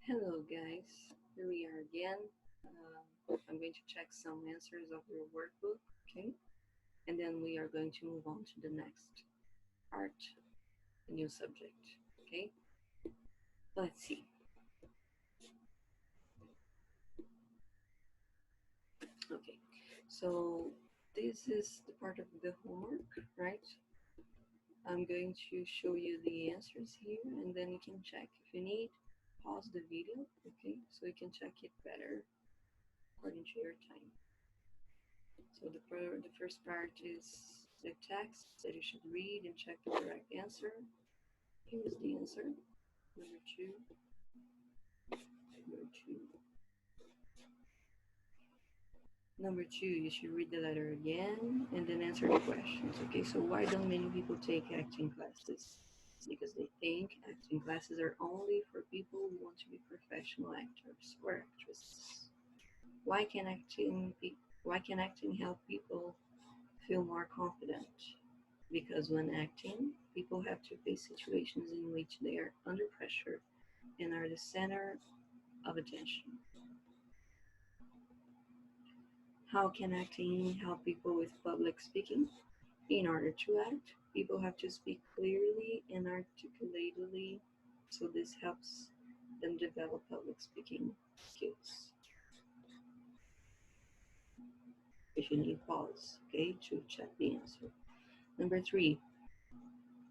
Hello guys, here we are again. I'm going to check some answers of your workbook, okay? And then we are going to move on to the next part, the new subject, okay? Let's see. Okay, so this is the part of the homework, right? I'm going to show you the answers here and then you can check. If you need, pause the video, okay? So you can check it better according to your time. So the first part is the text that you should read and check the correct answer. Here's the answer. Number two. Number two, you should read the letter again and then answer the questions. Okay, so why don't many people take acting classes? Because they think acting classes are only for people who want to be professional actors or actresses. Why can acting help people feel more confident? Because when acting, people have to face situations in which they are under pressure and are the center of attention. How can acting help people with public speaking? In order to act, people have to speak clearly and articulately, so this helps them develop public speaking skills. If you need pause, okay, to check the answer. Number three,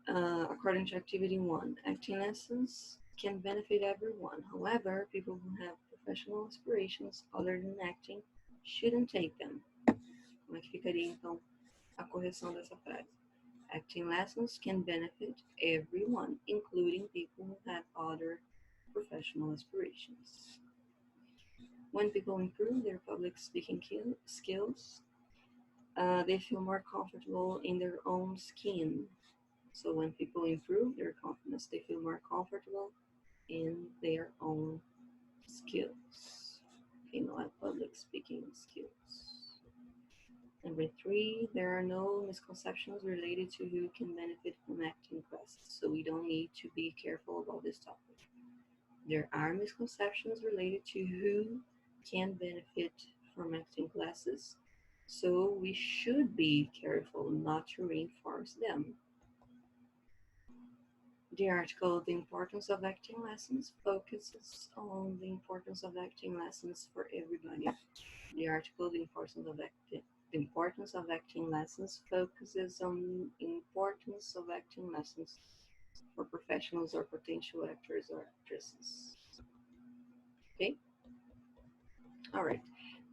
according to activity 1, acting lessons can benefit everyone. However, people who have professional aspirations other than acting shouldn't take them. Como é que ficaria então a correção dessa frase? Acting lessons can benefit everyone, including people who have other professional aspirations. When people improve their public speaking skills, they feel more comfortable in their own skin. So when people improve their confidence, they feel more comfortable in their own skills, public speaking skills. Number three, there are no misconceptions related to who can benefit from acting classes, so we don't need to be careful about this topic. There are misconceptions related to who can benefit from acting classes, so we should be careful not to reinforce them. The article, The Importance of Acting Lessons, focuses on the importance of acting lessons for everybody. The article, The Importance of Acting Lessons, focuses on the importance of acting lessons for professionals or potential actors or actresses. Okay? All right.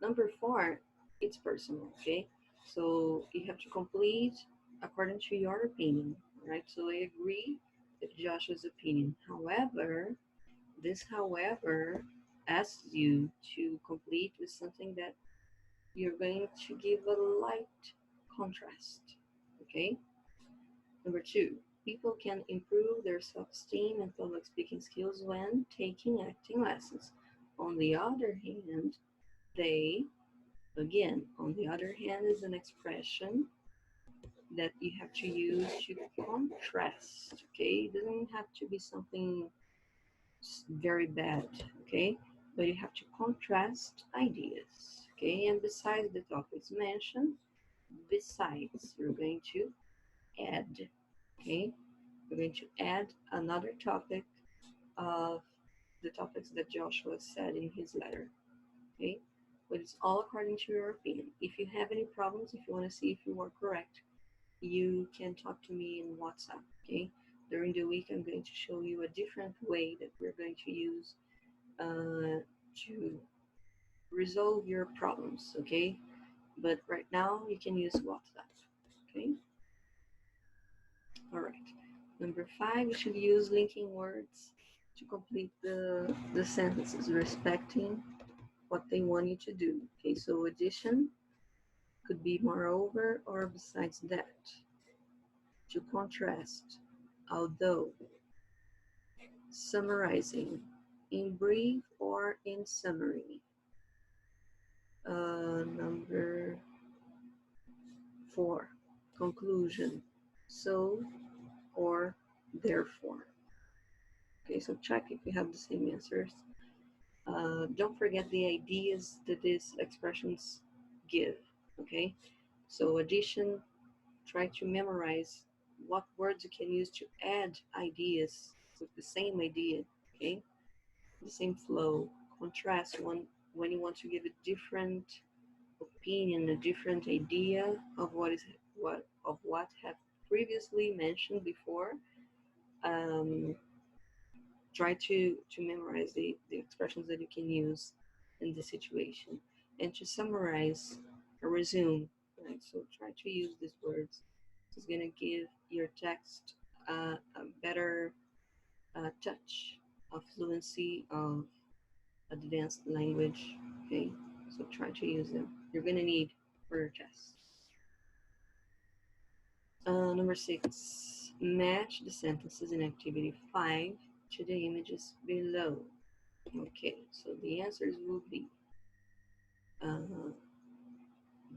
Number 4, it's personal, okay? So you have to complete according to your opinion, right? So I agree with Josh's opinion. However, this however asks you to complete with something that you're going to give a light contrast, okay? Number 2, people can improve their self-esteem and public speaking skills when taking acting lessons. On the other hand, on the other hand is an expression that you have to use to contrast, okay? It doesn't have to be something very bad, okay? But you have to contrast ideas, okay? And besides the topics mentioned, you're going to add, okay? We're going to add another topic of the topics that Joshua said in his letter, okay? But it's all according to your opinion. If you have any problems, if you want to see if you were correct, you can talk to me in WhatsApp, okay? During the week, I'm going to show you a different way that we're going to use to resolve your problems, okay? But right now, you can use WhatsApp, okay? All right. Number 5, you should use linking words to complete the sentences, respecting what they want you to do. Okay, so addition could be moreover or besides that. To contrast, although. Summarizing, in brief or in summary. Number 4, conclusion, so or therefore. Okay, so check if you have the same answers. Don't forget the ideas that these expressions give, okay? So addition, try to memorize what words you can use to add ideas with the same idea, okay? The same flow. Contrast when you want to give a different opinion, a different idea of what have previously mentioned before. Um, Try to memorize the expressions that you can use in the situation, and to summarize or resume, right? So try to use these words. It's going to give your text a better touch of fluency of advanced language, okay? So try to use them. You're going to need for your test. Number 6, match the sentences in activity 5 to the images below. Okay, so the answers will be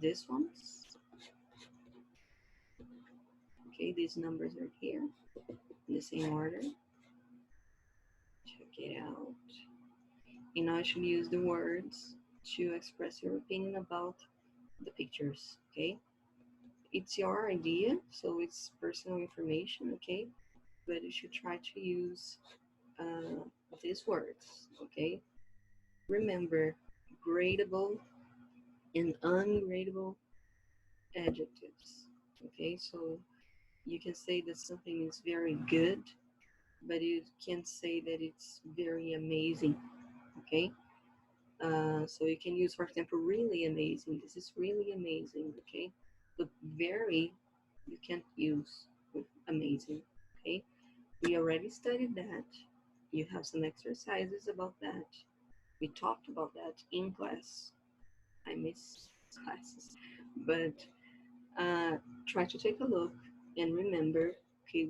this ones. Okay, these numbers are here in the same order. Check it out. And now I should use the words to express your opinion about the pictures, okay? It's your idea, so it's personal information, okay? But you should try to use these words, okay? Remember, gradable and ungradable adjectives, okay? So you can say that something is very good, but you can't say that it's very amazing, okay? So you can use, for example, really amazing. This is really amazing, okay? But very, you can't use with amazing, okay? We already studied that. You have some exercises about that. We talked about that in class. I miss classes, but try to take a look and remember, okay,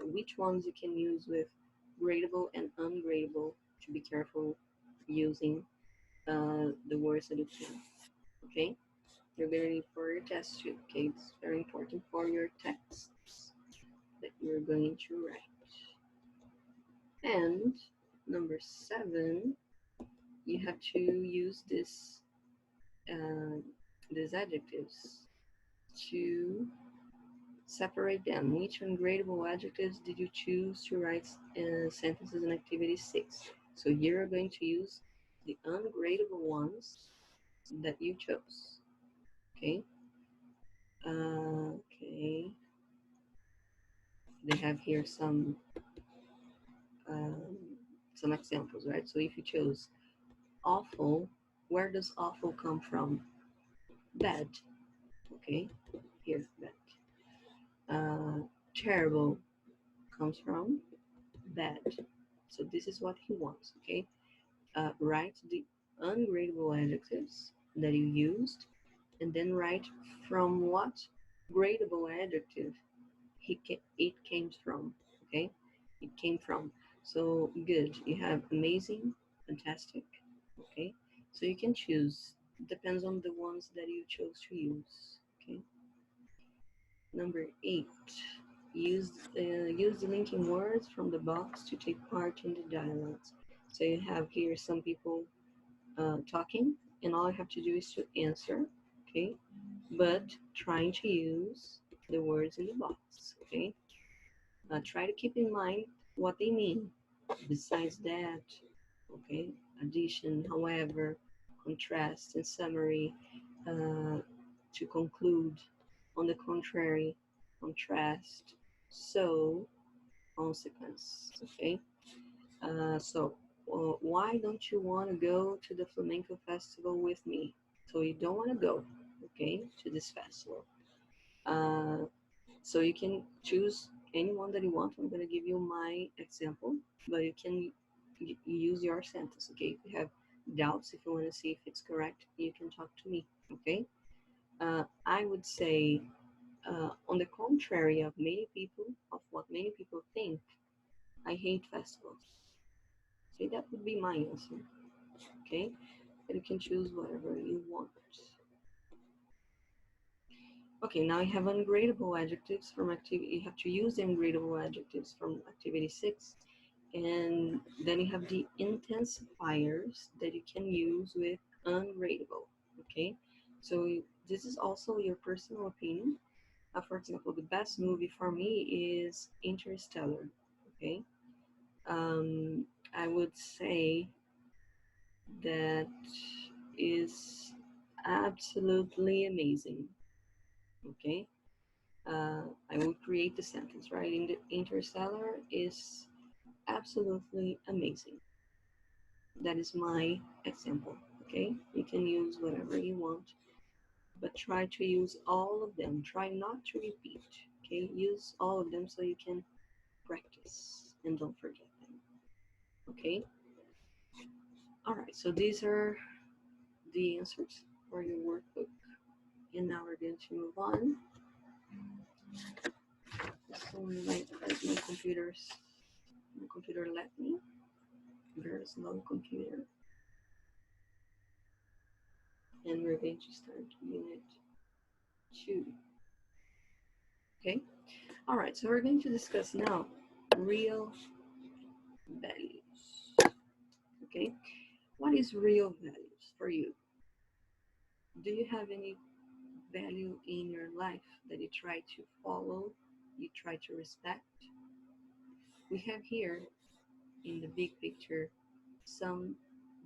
which ones you can use with gradable and ungradable. To be careful using the words that you can. Okay, you're gonna need for your test too. Okay, it's very important for your texts that you're going to write. And number 7, you have to use these adjectives to separate them. Which ungradable adjectives did you choose to write sentences in activity 6? So you're going to use the ungradable ones that you chose. Okay. Okay. They have here um, some examples, right? So if you chose awful, where does awful come from? Bad. Okay. Here's bad. Terrible comes from bad. So this is what he wants, okay? Write the ungradable adjectives that you used, and then write from what gradable adjective it came from, okay? It came from. So good, you have amazing, fantastic, okay? So you can choose, depends on the ones that you chose to use, okay? Number 8, use the linking words from the box to take part in the dialogues. So you have here some people talking, and all I have to do is to answer, okay? But trying to use the words in the box, okay? Try to keep in mind what they mean. Besides that, okay? Addition, however, contrast, and summary, to conclude, on the contrary, contrast, so, consequence, okay? Why don't you want to go to the flamenco festival with me? So you don't want to go, okay, to this festival. So you can choose anyone that you want. I'm going to give you my example, but you can use your sentence, okay? If you have doubts, if you want to see if it's correct, you can talk to me, okay? I would say, on the contrary of what many people think, I hate festivals. Okay, that would be my answer. Okay, and you can choose whatever you want. Okay, now you have ungradable adjectives from activity. You have to use the ungradable adjectives from activity 6 And then you have the intensifiers that you can use with unrateable. Okay, so this is also your personal opinion. For example, the best movie for me is Interstellar. Okay, um, I would say that is absolutely amazing. Okay, I will create the sentence, right? In the Interstellar is absolutely amazing. That is my example. Okay, you can use whatever you want, but try to use all of them. Try not to repeat. Okay, use all of them so you can practice and don't forget them. Okay, all right, so these are the answers for your workbook, and now we're going to move on. So my computer let me. Very slow computer. And we're going to start unit 2. Okay, all right, so we're going to discuss now real values. Okay, what is real values for you? Do you have any value in your life that you try to follow, you try to respect? We have here in the big picture some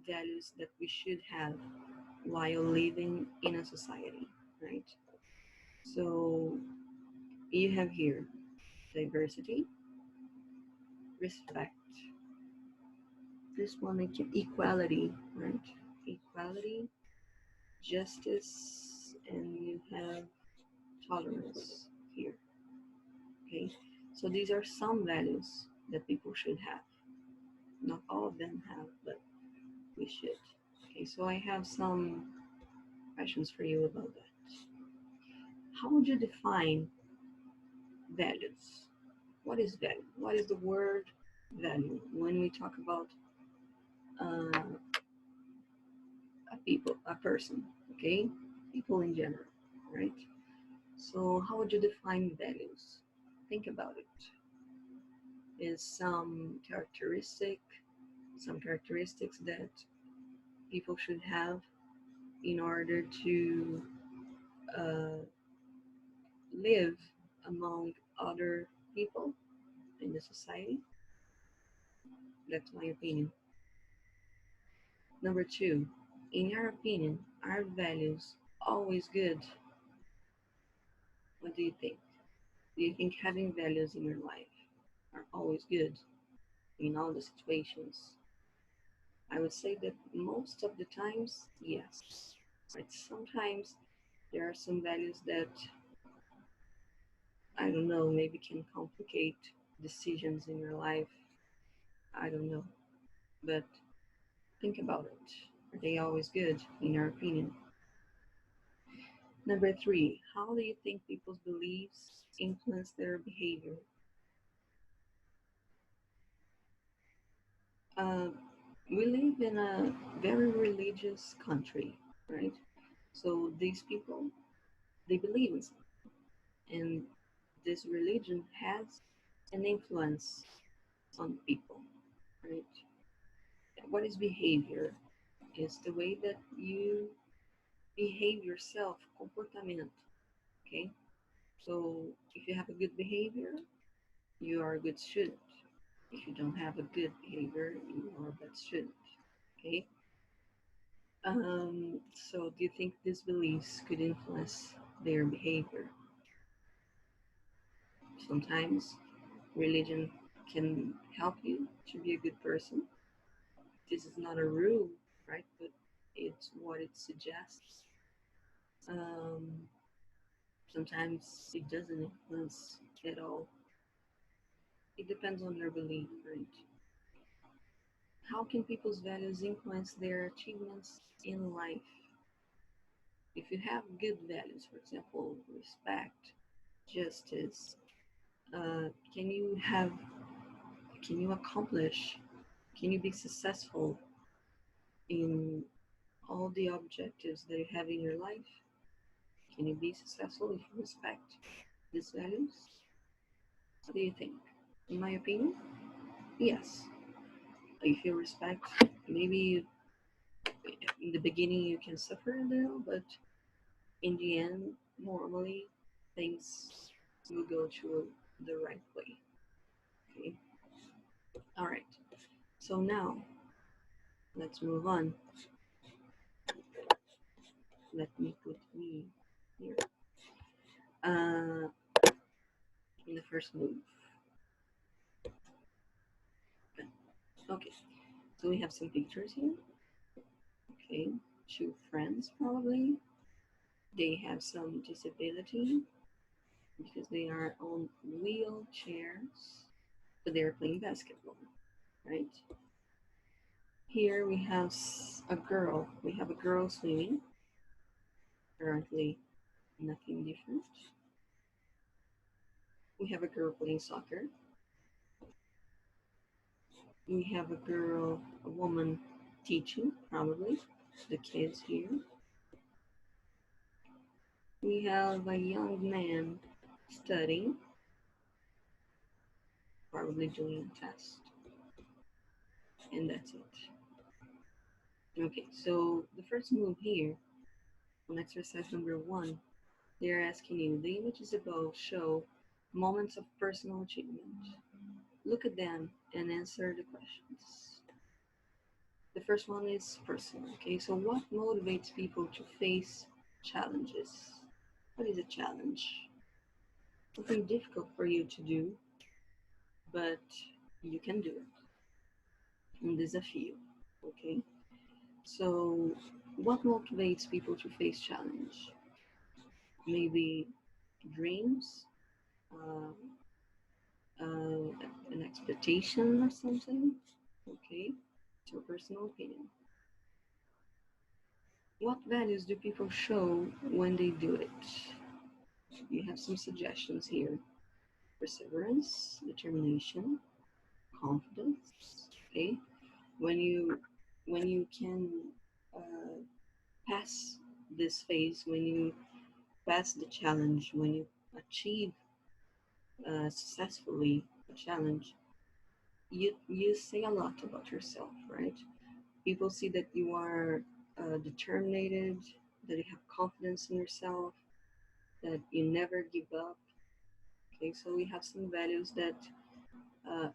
values that we should have while living in a society, right? So you have here diversity, respect. This one again, equality, right? Equality, justice, and you have tolerance here. Okay, so these are some values that people should have. Not all of them have, but we should. Okay, so I have some questions for you about that. How would you define values? What is value? What is the word value when we talk about uh, a person, okay? People in general, right? So how would you define values? Think about it. Is some characteristics that people should have in order to uh, live among other people in the society? That's my opinion. Number 2, in your opinion, are values always good? What do you think? Do you think having values in your life are always good in all the situations? I would say that most of the times, yes. Right? Sometimes there are some values that, I don't know, maybe can complicate decisions in your life. I don't know. But think about it. Are they always good, in your opinion? Number 3, how do you think people's beliefs influence their behavior? Uh, we live in a very religious country, right? So these people, they believe in something, and this religion has an influence on people, right? What is behavior? Is the way that you behave yourself, comportamento, okay? So if you have a good behavior, you are a good student. If you don't have a good behavior, you are a bad student, okay? So do you think these beliefs could influence their behavior? Sometimes religion can help you to be a good person. This is not a rule, right? But it's what it suggests. Um, Sometimes it doesn't influence at all. It depends on their belief, right? How can people's values influence their achievements in life? If you have good values, for example, respect, justice, uh, can you have, can you accomplish, can you be successful in all the objectives that you have in your life? Can you be successful if you respect these values? What do you think? In my opinion, yes. If you respect, maybe in the beginning you can suffer a little, but in the end, normally things will go to the right way. Okay. All right. So now let's move on. Let me put me here. Uh, in the first move. Okay. So we have some pictures here. Okay. Two friends probably. They have some disability because they are on wheelchairs, but they are playing basketball, right? Here we have a girl. We have a girl swimming. Currently, nothing different. We have a girl playing soccer. We have a woman teaching, probably, the kids here. We have a young man studying, probably doing a test. And that's it. Okay, so the first move here on exercise number 1, they're asking you, the images above show moments of personal achievement. Look at them and answer the questions. The first one is personal. Okay, so what motivates people to face challenges? What is a challenge? Something difficult for you to do, but you can do it. And desafio. Okay, so what motivates people to face challenge? Maybe dreams, uh, an expectation or something. Okay, it's your personal opinion. What values do people show when they do it? You have some suggestions here. Perseverance, determination, confidence. Okay, when you can uh, pass this phase, when you pass the challenge, when you achieve successfully a challenge, you say a lot about yourself, right? People see that you are determined, that you have confidence in yourself, that you never give up. Okay, so we have some values that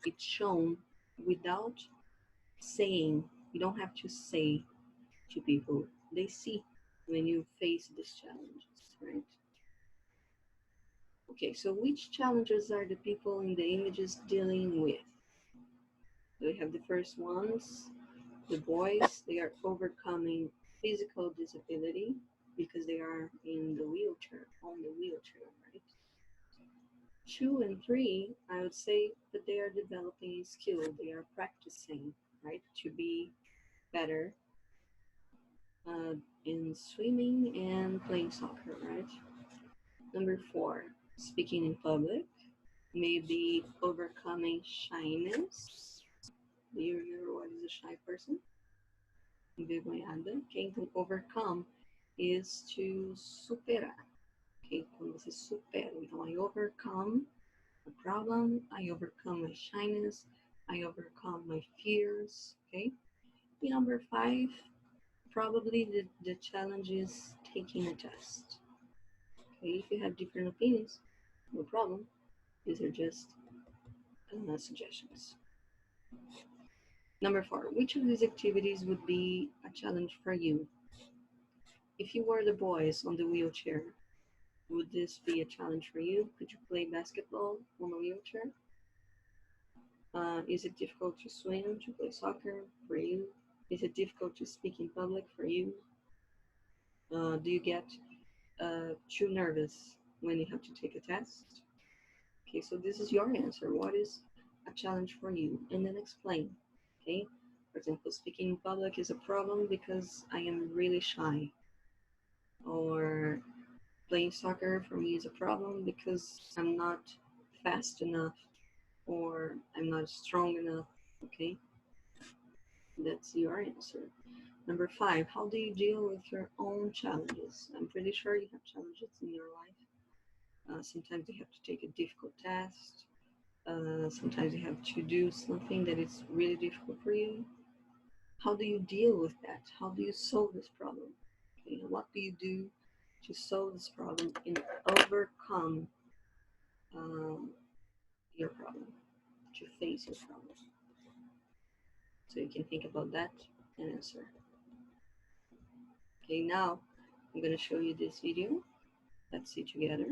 it's shown without saying. You don't have to say to people. They see when you face these challenges, right? Okay, so which challenges are the people in the images dealing with? So we have the first ones, the boys, they are overcoming physical disability because they are in the wheelchair, on the wheelchair, right? 2 and 3, I would say that they are developing a skill. They are practicing, right, to be better uh, in swimming and playing soccer, right? Number 4, speaking in public, maybe overcoming shyness. Do you remember what is a shy person? Envergonhada. Okay, então overcome is to superar. Okay, quando você supera. Então, I overcome a problem, I overcome my shyness, I overcome my fears. Okay, and number 5, probably the challenge is taking a test. Okay, if you have different opinions, no problem. These are just suggestions. Number 4, which of these activities would be a challenge for you? If you were the boys on the wheelchair, would this be a challenge for you? Could you play basketball on a wheelchair? Is it difficult to swim, to play soccer for you? Is it difficult to speak in public for you? Do you get too nervous when you have to take a test? Okay, so this is your answer. What is a challenge for you? And then explain. Okay, for example, speaking in public is a problem because I am really shy. Or playing soccer for me is a problem because I'm not fast enough or I'm not strong enough. Okay, that's your answer. Number 5, how do you deal with your own challenges? I'm pretty sure you have challenges in your life. Sometimes you have to take a difficult test. Sometimes you have to do something that is really difficult for you. How do you deal with that? How do you solve this problem? Okay, what do you do to solve this problem and overcome your problem, to face your problem? So you can think about that and answer. Okay, now I'm going to show you this video. Let's see together.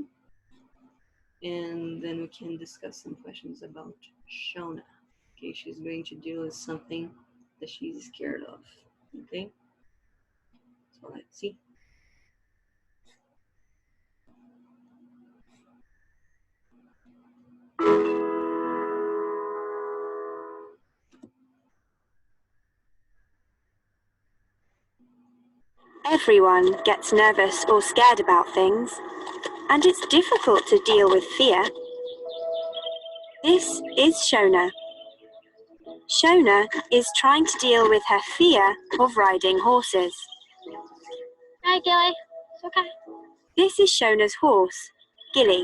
And then we can discuss some questions about Shona. Okay, she's going to deal with something that she's scared of. Okay, so let's see. Everyone gets nervous or scared about things, and it's difficult to deal with fear. This is Shona. Shona is trying to deal with her fear of riding horses. Hi, Gilly. It's okay. This is Shona's horse, Gilly.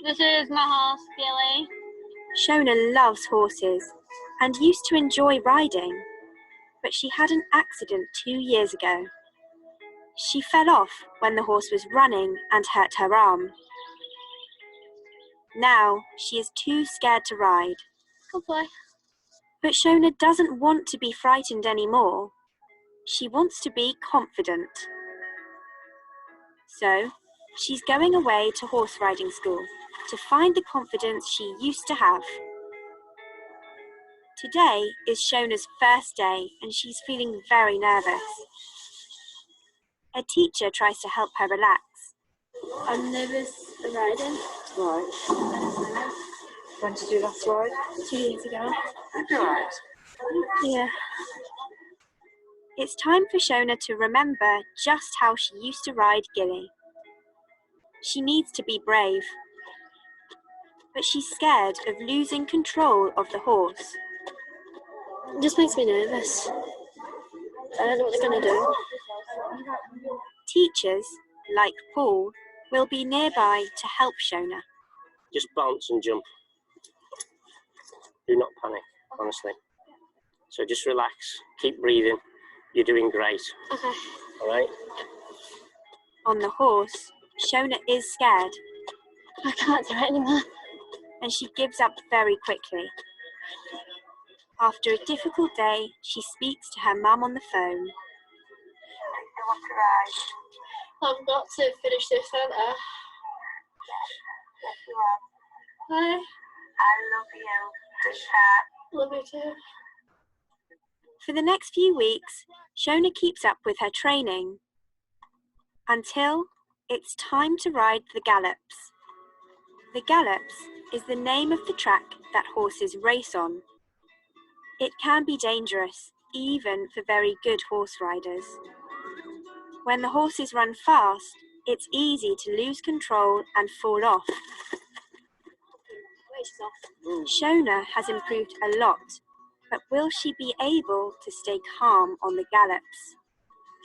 This is my horse, Gilly. Shona loves horses and used to enjoy riding, but she had an accident 2 years ago. She fell off when the horse was running and hurt her arm. Now she is too scared to ride. Good boy. But Shona doesn't want to be frightened anymore. She wants to be confident. So she's going away to horse riding school to find the confidence she used to have. Today is Shona's first day and she's feeling very nervous. A teacher tries to help her relax. I'm nervous riding. Right. When did you last ride? 2 years ago. Right. Yeah. It's time for Shona to remember just how she used to ride Gilly. She needs to be brave, but she's scared of losing control of the horse. It just makes me nervous. I don't know what they're going to do. Teachers, like Paul, will be nearby to help Shona. Just bounce and jump. Do not panic, honestly. So just relax, keep breathing. You're doing great. Okay. All right? On the horse, Shona is scared, I can't do it anymore. and she gives up very quickly. After a difficult day, she speaks to her mum on the phone. I've got to finish this, haven't I? Hi. I love you. Love you too. For the next few weeks, Shona keeps up with her training until it's time to ride the gallops. The gallops is the name of the track that horses race on. It can be dangerous, even for very good horse riders. When the horses run fast, it's easy to lose control and fall off. Shona has improved a lot, but will she be able to stay calm on the gallops?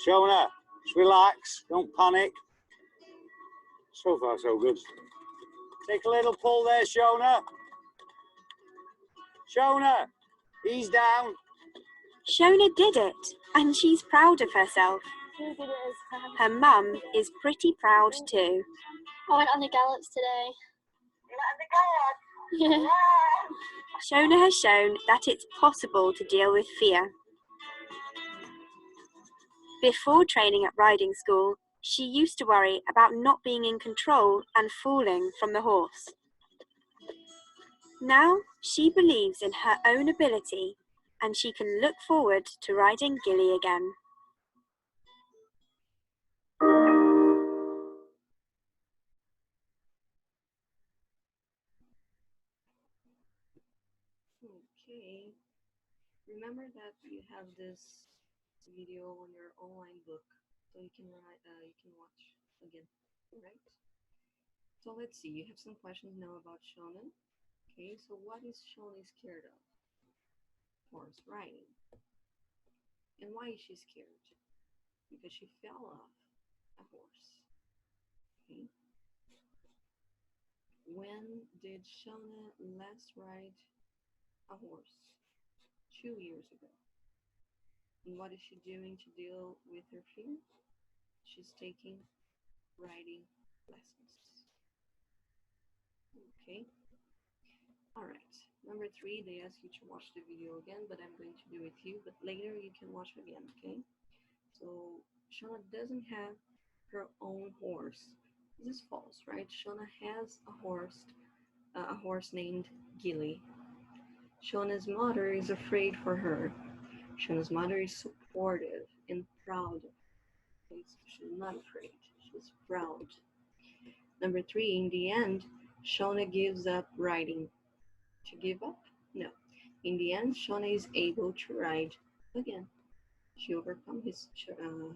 Shona, just relax, don't panic. So far, so good. Take a little pull there, Shona. Shona, ease down. Shona did it, and she's proud of herself. Who did it as time? Her mum is pretty proud too. I went on the gallops today. Yeah. Shona has shown that it's possible to deal with fear. Before training at riding school, she used to worry about not being in control and falling from the horse. Now she believes in her own ability and she can look forward to riding Gilly again. Okay. Remember that you have this video on your online book, so you can watch again, right? So let's see. You have some questions now about Shona. Okay, so what is Shona scared of? Horse riding. And why is she scared? Because she fell off a horse. Okay. When did Shona last ride a horse? 2 years ago. And what is she doing to deal with her fear? She's taking riding lessons. Okay. All right. Number 3, they ask you to watch the video again, but I'm going to do it with you, but later you can watch again, okay? So Shona doesn't have her own horse. This is false, right? Shona has a horse named Gilly. Shona's mother is afraid for her. Shona's mother is supportive and proud. She's not afraid. She's proud. Number 3, in the end, Shona gives up riding. To give up? No. In the end, Shona is able to ride again. She overcomes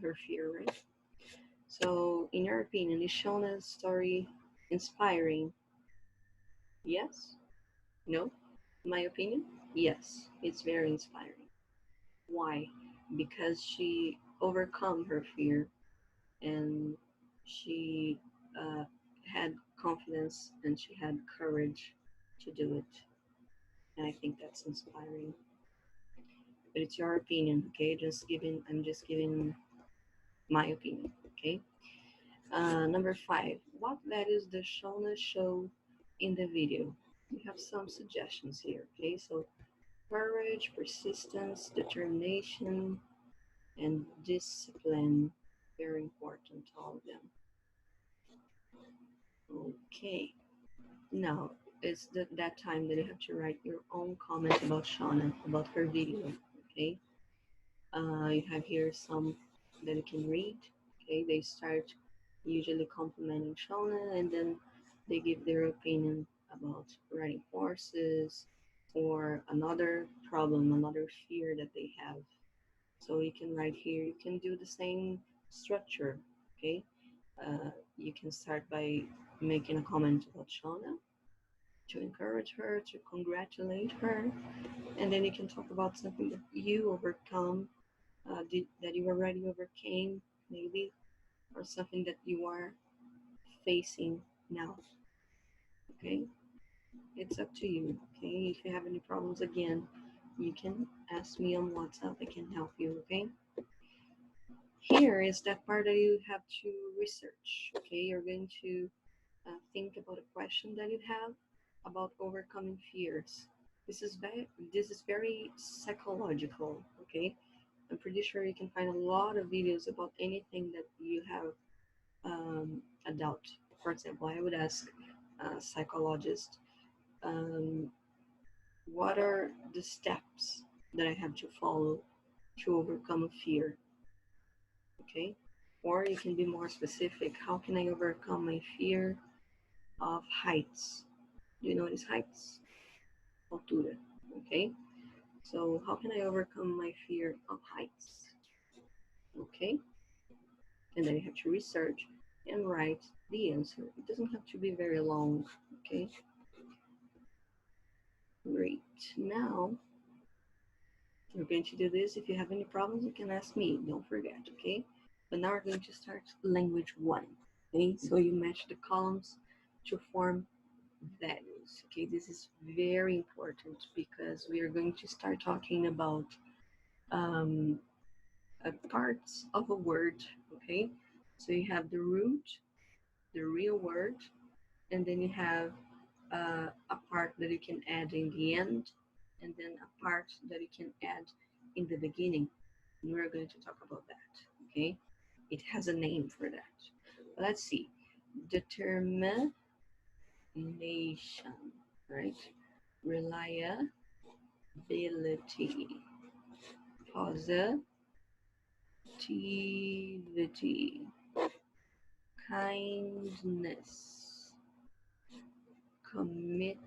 her fear, right? So, in your opinion, is Shona's story inspiring? Yes? No? My opinion? Yes, it's very inspiring. Why? Because she overcome her fear and she had confidence and she had courage to do it. And I think that's inspiring. But it's your opinion, okay? I'm just giving my opinion, okay? Number 5, what values does Shona show in the video? We have some suggestions here, okay? So courage, persistence, determination, and discipline, very important, all of them. Okay, now it's that time that you have to write your own comment about Shona, about her video, okay? You have here some that you can read, okay? They start usually complimenting Shona and then they give their opinion about riding horses or another problem, another fear that they have. So you can write here, you can do the same structure, okay? You can start by making a comment about Shona to encourage her, to congratulate her, and then you can talk about something that you overcome, that you already overcame, maybe, or something that you are facing now, okay? It's up to you, okay? If you have any problems, again, you can ask me on WhatsApp, I can help you, okay? Here is that part that you have to research, okay? You're going to think about a question that you have about overcoming fears. This is very psychological, okay? I'm pretty sure you can find a lot of videos about anything that you have a doubt. For example, I would ask a psychologist, what are the steps that I have to follow to overcome a fear? Okay? Or you can be more specific. How can I overcome my fear of heights? Do you know what is heights? Altura. Okay? So how can I overcome my fear of heights? Okay? And then you have to research and write the answer. It doesn't have to be very long. Okay? Great. Now, we're going to do this. If you have any problems, you can ask me. Don't forget, okay? But now we're going to start language 1. Okay? So you match the columns to form values. Okay? This is very important because we are going to start talking about parts of a word. Okay? So you have the root, the real word, and then you have a part that you can add in the end, and then a part that you can add in the beginning. And we're going to talk about that, okay? It has a name for that. Let's see. Determination, right? Reliability, positivity, kindness, commitment,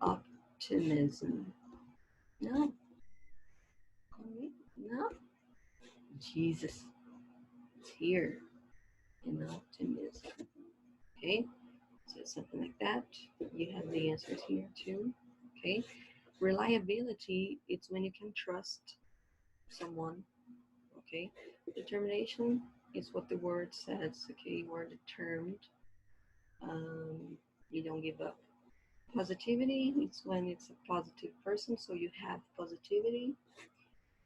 optimism. No. No. Jesus. It's here in optimism. Okay. So something like that. You have the answers here too. Okay. Reliability, it's when you can trust someone. Okay. Determination is what the word says, okay? You are determined. You don't give up. Positivity, it's when it's a positive person, so you have positivity.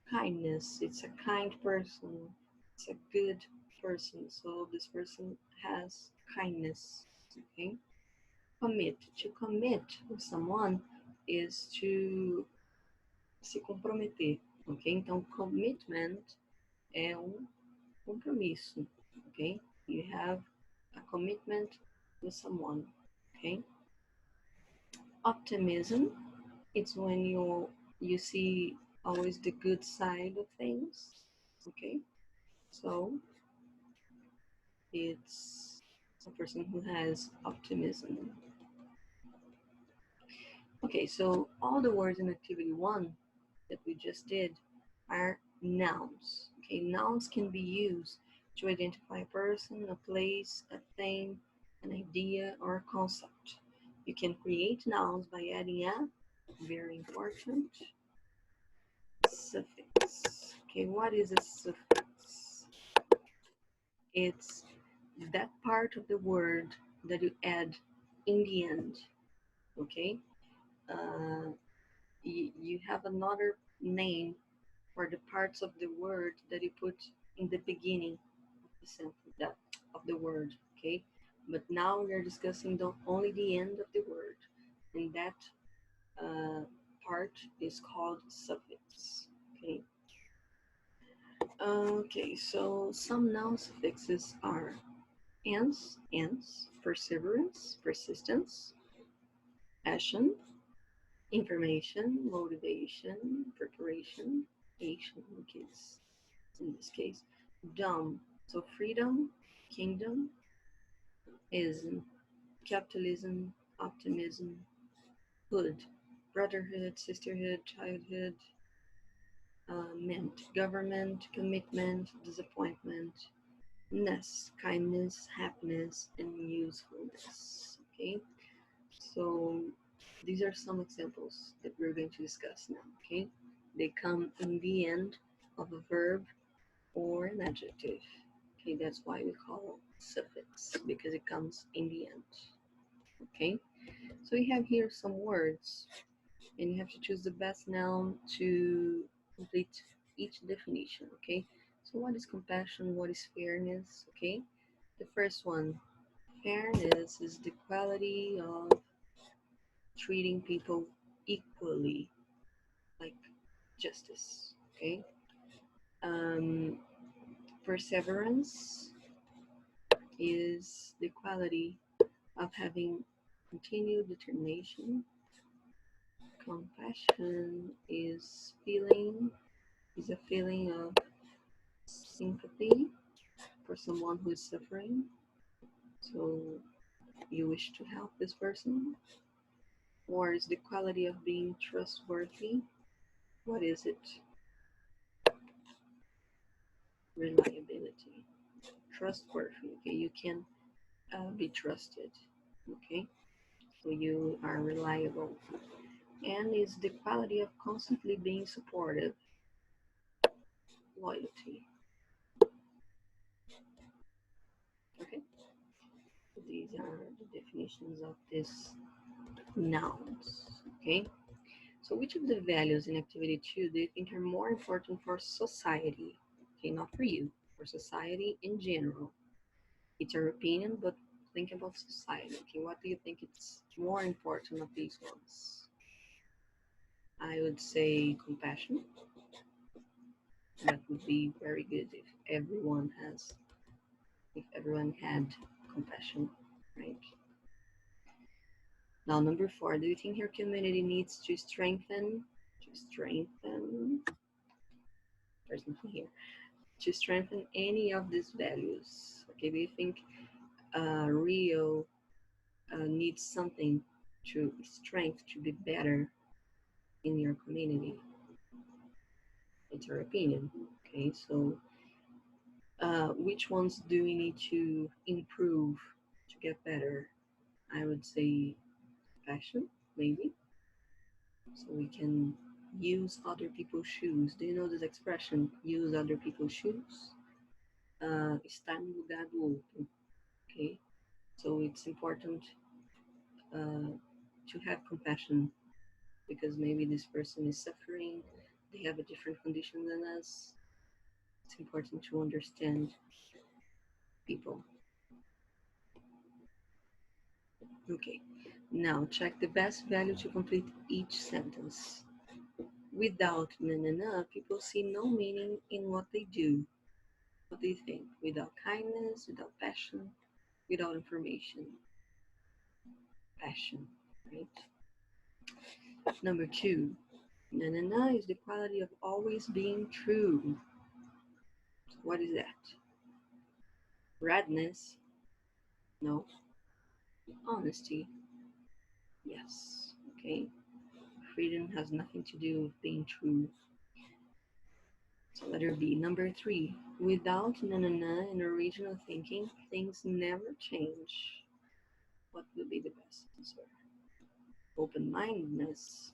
Kindness, it's a kind person, it's a good person, so this person has kindness, okay? Commit, to commit with someone is to se comprometer, ok? Então, commitment é compromisso, ok? You have a commitment with someone, okay? Optimism, it's when you see always the good side of things, okay? So it's a person who has optimism. Okay, so all the words in activity 1 that we just did are nouns. Okay, nouns can be used to identify a person, a place, a thing, an idea, or a concept. You can create nouns by adding a very important suffix. Okay, what is a suffix? It's that part of the word that you add in the end. Okay, you have another name for the parts of the word that you put in the beginning of the sentence of the word. Okay, but now we are discussing only the end of the word, and that part is called suffix. Okay. Okay, so some noun suffixes are ans, perseverance, persistence, action, information, motivation, preparation, Asian kids in this case, dumb, so freedom, kingdom, ism, capitalism, optimism, hood, brotherhood, sisterhood, childhood, meant, government, commitment, disappointment, ness, kindness, happiness, and usefulness. Okay, so these are some examples that we're going to discuss now. Okay, they come in the end of a verb or an adjective. Okay, that's why we call suffix, because it comes in the end. Okay, so we have here some words, and you have to choose the best noun to complete each definition. Okay, so what is compassion? What is fairness? Okay, the first one, fairness is the quality of treating people equally, like justice. Okay, perseverance is the quality of having continued determination. Compassion is a feeling of sympathy for someone who is suffering. So you wish to help this person. Or is the quality of being trustworthy. What is it? Reliability. Trustworthy. Okay, you can be trusted. Okay, so you are reliable. And is the quality of constantly being supportive. Loyalty. Okay, so these are the definitions of these nouns. Okay, so which of the values in activity 2 do you think are more important for society? Okay, not for you, for society in general. It's your opinion, but think about society. Okay, what do you think it's more important of these ones? I would say compassion. That would be very good if everyone had compassion, right? Now, number 4, do you think your community needs to strengthen, there's nothing here, to strengthen any of these values? Okay, do you think Rio needs something to strength to be better in your community? It's your opinion. Okay, so which ones do we need to improve to get better? I would say fashion, maybe. So we can use other people's shoes. Do you know this expression, use other people's shoes? estar no lugar do outro, okay? So it's important to have compassion because maybe this person is suffering, they have a different condition than us. It's important to understand people. Okay, now check the best value to complete each sentence. Without na, people see no meaning in what they do. What do you think? Without kindness, without passion, without information. Passion, right? Number 2, na is the quality of always being true. What is that? Redness? No. Honesty? Yes. Okay. Freedom has nothing to do with being true. So letter B. Number 3. Without na in original thinking, things never change. What would be the best answer? Open-mindedness,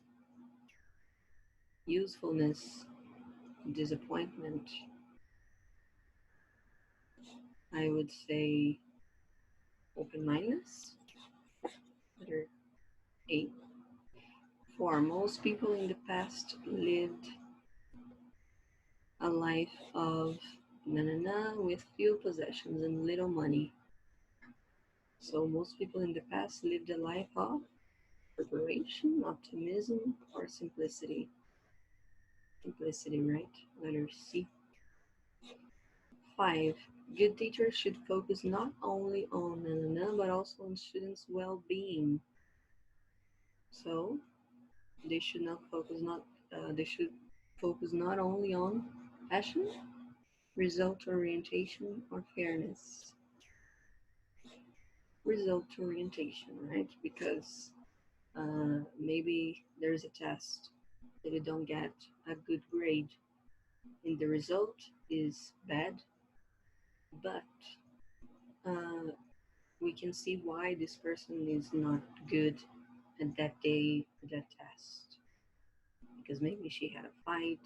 usefulness, disappointment. I would say open-mindedness. Letter A. For most people in the past lived a life of with few possessions and little money. So most people in the past lived a life of preparation, optimism, or simplicity. Simplicity, right? Letter C. 5. Good teachers should focus not only on but also on students' well-being. So they should focus not only on passion, result orientation, or fairness. Result orientation, right? Because maybe there's a test that you don't get a good grade and the result is bad, but we can see why this person is not good at that day, that test. Because maybe she had a fight,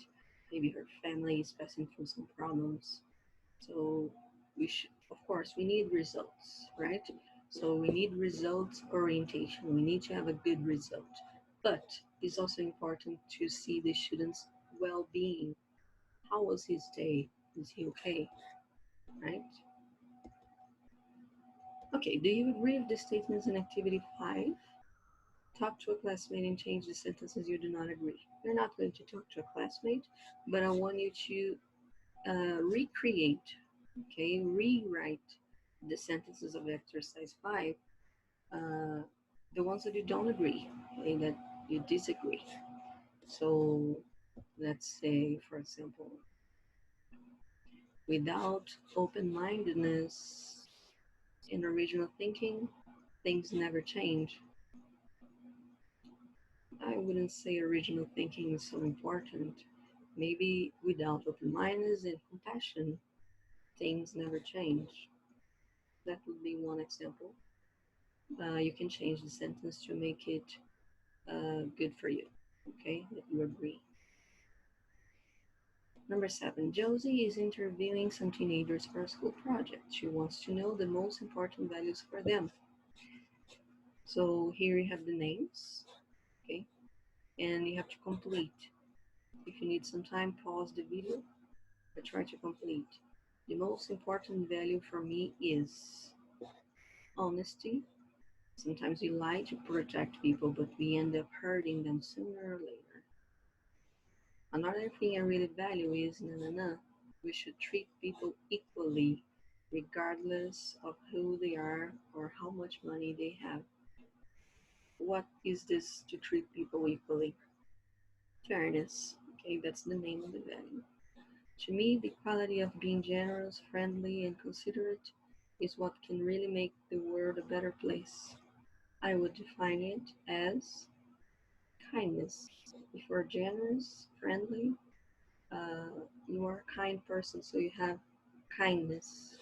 maybe her family is passing through some problems. So we should, of course, we need results, right? So we need results orientation. We need to have a good result. But it's also important to see the student's well-being. How was his day? Is he okay? Right? Okay, do you agree with the statements in activity 5? Talk to a classmate and change the sentences you do not agree. You're not going to talk to a classmate, but I want you to recreate, okay, rewrite the sentences of exercise 5, the ones that you don't agree, okay, that you disagree. So let's say, for example, without open-mindedness and original thinking, things never change. I wouldn't say original thinking is so important. Maybe without open-mindedness and compassion, things never change. That would be one example. You can change the sentence to make it good for you, okay, that you agree. Number 7, Josie is interviewing some teenagers for a school project. She wants to know the most important values for them. So here you have the names, okay, and you have to complete. If you need some time, pause the video or try to complete. The most important value for me is honesty. Sometimes we lie to protect people, but we end up hurting them sooner or later. Another thing I really value is we should treat people equally, regardless of who they are or how much money they have. What is this to treat people equally? Fairness. Okay, that's the name of the value. To me, the quality of being generous, friendly, and considerate is what can really make the world a better place. I would define it as kindness. If you're generous, friendly, you are a kind person, so you have kindness.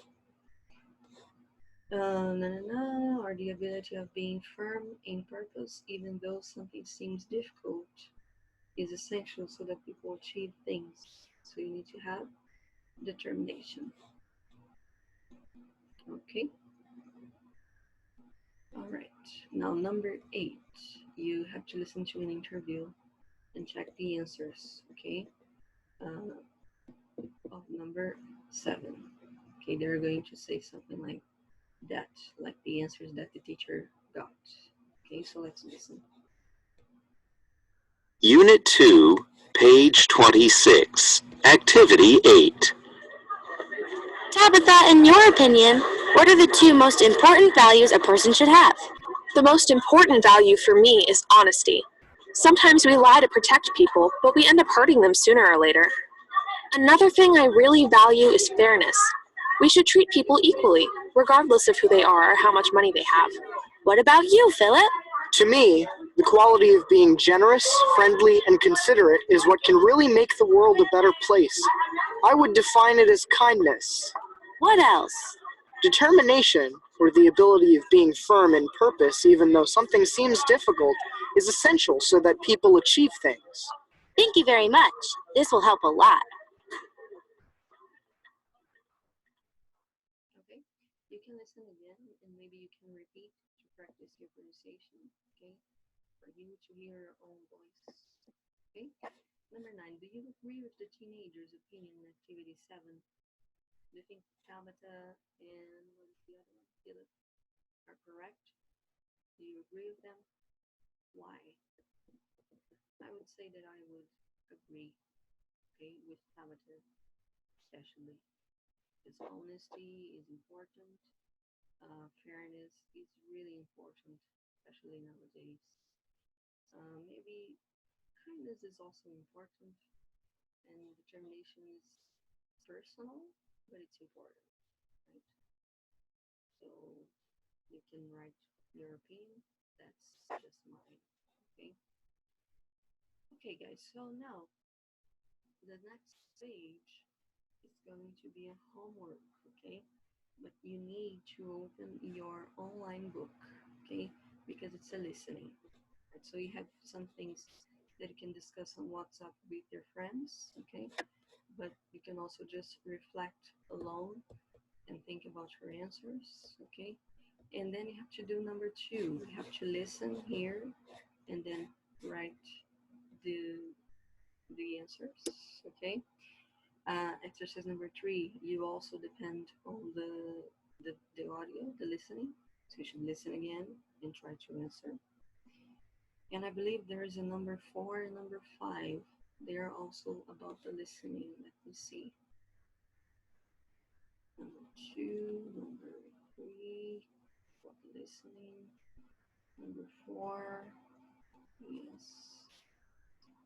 Or the ability of being firm in purpose, even though something seems difficult, is essential so that people achieve things. So you need to have determination. Okay. All right. Now, number 8, you have to listen to an interview and check the answers. Okay. Of number 7. Okay, they're going to say something like that, like the answers that the teacher got. Okay, so let's listen. Unit 2, page 26, Activity 8. Tabitha, in your opinion, what are the 2 most important values a person should have? The most important value for me is honesty. Sometimes we lie to protect people, but we end up hurting them sooner or later. Another thing I really value is fairness. We should treat people equally, regardless of who they are or how much money they have. What about you, Philip? To me, the quality of being generous, friendly, and considerate is what can really make the world a better place. I would define it as kindness. What else? Determination, or the ability of being firm in purpose even though something seems difficult, is essential so that people achieve things. Thank you very much. This will help a lot. Okay, you can listen again and maybe you can repeat to practice your pronunciation. Okay, for you to hear your own voice. Okay, number 9, do you agree with the teenager's opinion in activity 7? Do you think Tabitha and what is the other one, Philip, are correct? Do you agree with them? Why? I would say that I would agree, okay, with Tabitha especially. Because honesty is important. Fairness is really important, especially nowadays. Maybe kindness is also important, and determination is personal, but it's important, right? So you can write your opinion. That's just mine, okay? Okay, guys, so now the next page is going to be a homework, okay? But you need to open your online book, okay? Because it's a listening. Right? So you have some things that you can discuss on WhatsApp with your friends, okay? But you can also just reflect alone and think about your answers, okay? And then you have to do number 2. You have to listen here and then write the answers, okay? Exercise number 3, you also depend on the audio, the listening. So you should listen again and try to answer. And I believe there is a number 4 and number 5. They are also about the listening. Let me see. Number 2, number 3, for the listening. Number 4, yes.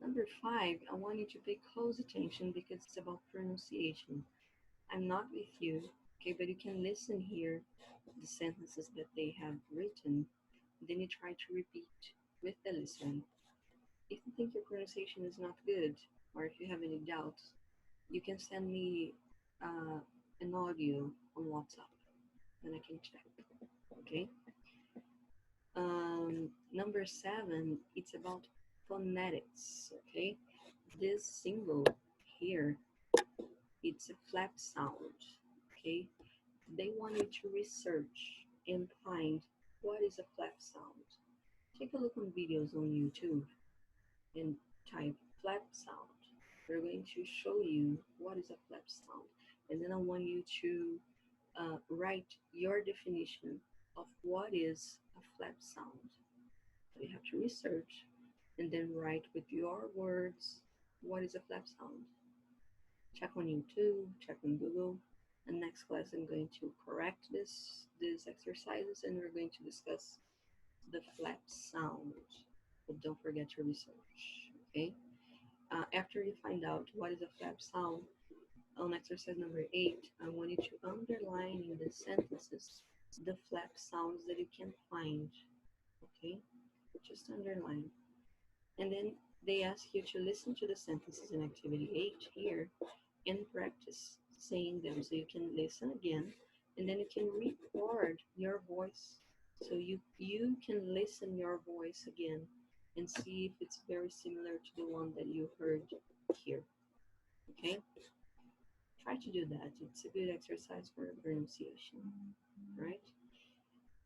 Number 5, I want you to pay close attention because it's about pronunciation. I'm not with you, okay, but you can listen here the sentences that they have written. Then you try to repeat with the listening. If you think your pronunciation is not good, or if you have any doubts, you can send me an audio on WhatsApp, and I can check. Okay. Number 7, it's about phonetics. Okay. This symbol here, it's a flap sound. Okay. They want you to research and find what is a flap sound. Take a look on videos on YouTube and type flap sound. They're going to show you what is a flap sound. And then I want you to write your definition of what is a flap sound. So you have to research and then write with your words what is a flap sound. Check on YouTube, check on Google. And next class I'm going to correct these exercises and we're going to discuss the flap sound. But don't forget to research, okay? After you find out what is a flap sound, on exercise number 8, I want you to underline in the sentences the flap sounds that you can find, okay? Just underline. And then they ask you to listen to the sentences in activity 8 here and practice saying them. So you can listen again and then you can record your voice. So you can listen your voice again and see if it's very similar to the one that you heard here. Okay? Try to do that. It's a good exercise for pronunciation, right?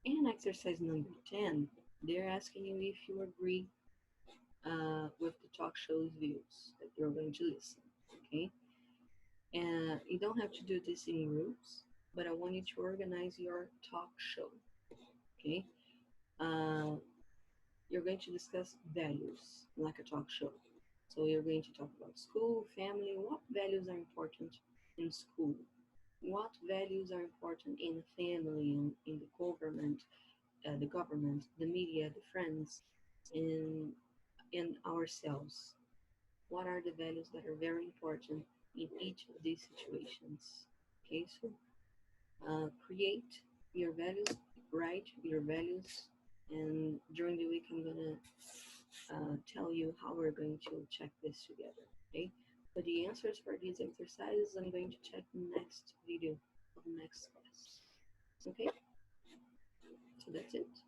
And exercise number 10, they're asking you if you agree with the talk show's views that you're going to listen, okay? And you don't have to do this in groups, but I want you to organize your talk show, okay? You're going to discuss values like a talk show. So you're going to talk about school, family, what values are important in school, what values are important in the family, in the government, the media, the friends, in ourselves. What are the values that are very important in each of these situations? Okay, so create your values, write your values, and during the week I'm gonna tell you how we're going to check this together. Okay, but the answers for these exercises I'm going to check next video of next class. Okay, so that's it.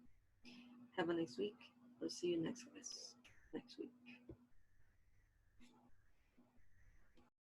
Have a nice week. I'll see you next class next week.